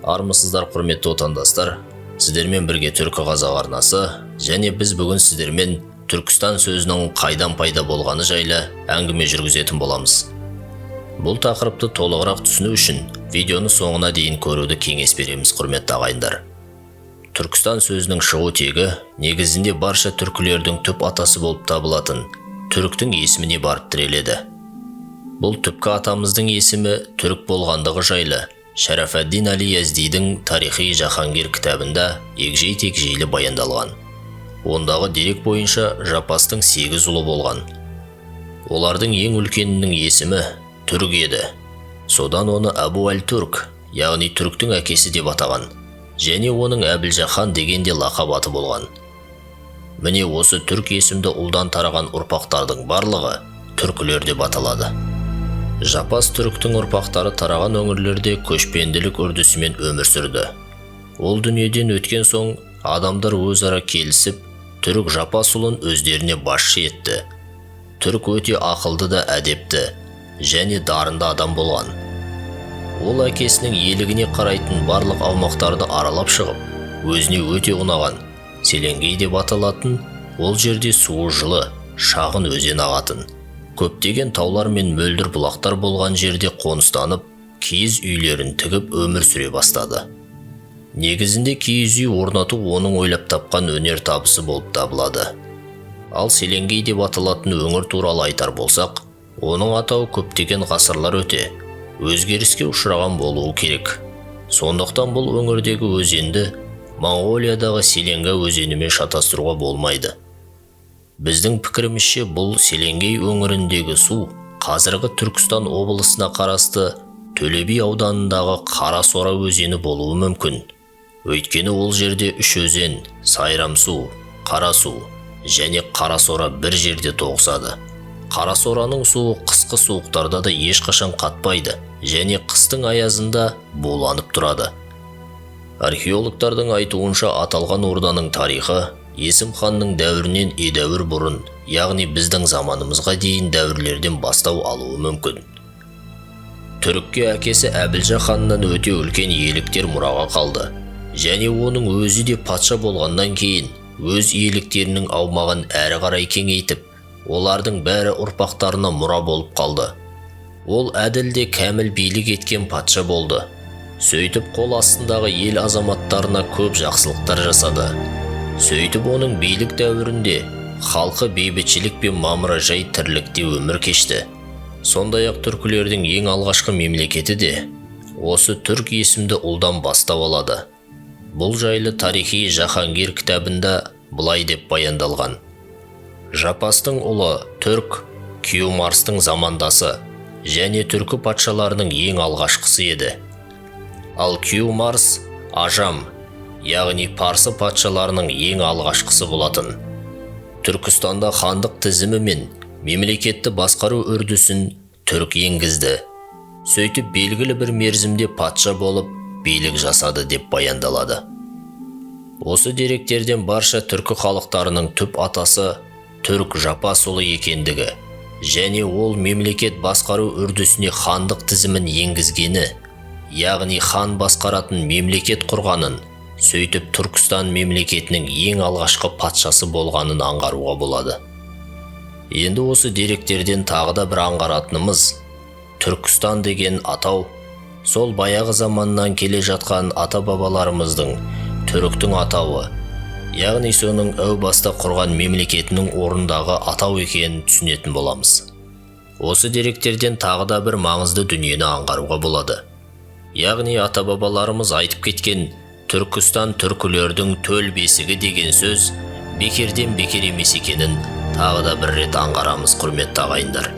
Армысыздар, құрметті отандастар. Сіздермен бірге Түркі Қазақ арнасы, және біз бүгін сіздермен Түркістан сөзінің қайдан пайда болғаны жайлы әңгіме жүргізетін боламыз. Бұл тақырыпты толығырақ түсіну үшін видеоны соңына дейін көруді кеңес береміз, құрметті ағайындар. Түркістан сөзінің шығу тегі негізінде барша түркілердің түп атасы болып табылатын түріктің есіміне барып тіреледі. Бұл түпкі атамыздың есімі түрік болғандығы жайлы Шараф-ад-Дин Али-Яздидің Тарихи Жахангир кітабында егжей-тегжейлі баяндалған. Ондағы дерек бойынша Жапастың 8 ұлы болған. Олардың ең үлкенінің есімі Түрк еді. Содан оны Абу аль-Турк, яғни түріктің әкесі деп атаған, және оның Әбілжахан деген де лақап аты болған. Міне осы түрк есімді ұлдан тараған ұрпақтардың барлығы түркілер деп аталады. Жапас түріктің ұрпақтары тараған өңірлерде көшпенділік үрдісімен өмір сүрді. Ол дүниеден өткен соң адамдар өзара келісіп, түрік Жапас ұлын өздеріне басшы етті. Түрк өте ақылды да әдепті және дарынды адам болған. Ол әкесінің иелігіне қарайтын барлық аумақтарды аралап шығып, өзіне өте ұнаған Селенгей деп аталатын, ол жерде суы жылы, шағын өзен ағатын, көптеген таулар мен мөлдір бұлақтар болған жерде қоныстанып, киіз үйлерін тігіп өмір сүре бастады. Негізінде киіз үй орнату оның ойлап тапқан өнер табысы болып табылады. Ал Селенгей деп аталатын өңір туралы айтар болсақ, оның атауы көптеген ғасырлар өте өзгеріске ұшыраған болуы керек. Сондықтан бұл өңірдегі өзенді Моңғолиядағы Селенга өзенімен шатастыруға болмайды. Біздің пікірімізше бұл Селенгей өңіріндегі су қазіргі Түркістан облысына қарасты Төле би ауданындағы Қарасора өзені болуы мүмкін. Өйткені ол жерде 3 өзен, Сайрамсу, Қарасу және Қарасора бір жерде тоғысады. Қарасораның суы қысқы суықтарда да ешқашан қатпайды және қыстың аязында буланып тұрады. Археологтардың айтуынша аталған орданың тарихы Есім ханның дәуірінен едәуір бұрын, яғни біздің заманымызға дейін дәуірлерден бастау алуы мүмкін. Түрікке әкесі Әбілжаханнан өте үлкен иеліктер мұраға қалды, және оның өзі де патша болғаннан кейін өз иеліктерінің аумағын әрі қарай кеңейтіп, олардың бәрі ұрпақтарына мұра болып қалды. Ол әділ де кәміл билік еткен патша болды. Сөйтіп қол астындағы ел азаматтарына көп жақсылықтар жасады. Сөйтіп оның билік дәуірінде халқы бейбітшілік пен мамыражай тірлікте өмір кешті. Сондай-ақ түркілердің ең алғашқы мемлекеті де осы түрк есімді ұлдан бастау алады. Бұл жайлы Тарихи Жахангир кітабында былай деп баяндалған. Жапастың ұлы түрк Күйеумарстың замандасы және түркі патшаларының ең алғашқысы еді. Ал Күйеумарс Ажам, яғни парсы патшаларының ең алғашқысы болатын. Түркістанда хандық тізімі мен мемлекетті басқару үрдісін түрк енгізді. Сөйтіп белгілі бір мерзімде патша болып билік жасады деп баяндалады. Осы деректерден барша түркі халықтарының түп атасы түрк Жапас ұлы екендігі және ол мемлекет басқару үрдісіне хандық тізімін енгізгені, яғни хан басқаратын мемлекет құрғанын, сөйтіп Түркістан мемлекетінің ең алғашқы патшасы болғанын аңғаруға болады. Енді осы деректерден тағы да бір аңғаратынымыз, Түркістан деген атау сол баяғы заманнан келе жатқан ата-бабаларымыздың түріктің атауы, яғни соның әу баста құрған мемлекетінің орындағы атау екенін түсінетін боламыз. Осы деректерден тағы да бір маңызды дүниені аңғаруға болады. Яғни ата-бабаларымыз айтып кеткен Түркістан түркілердің төл бесігі деген сөз бекерден бекер емес екенін тағы да бір рет аңғарамыз, құрметті ағайындар.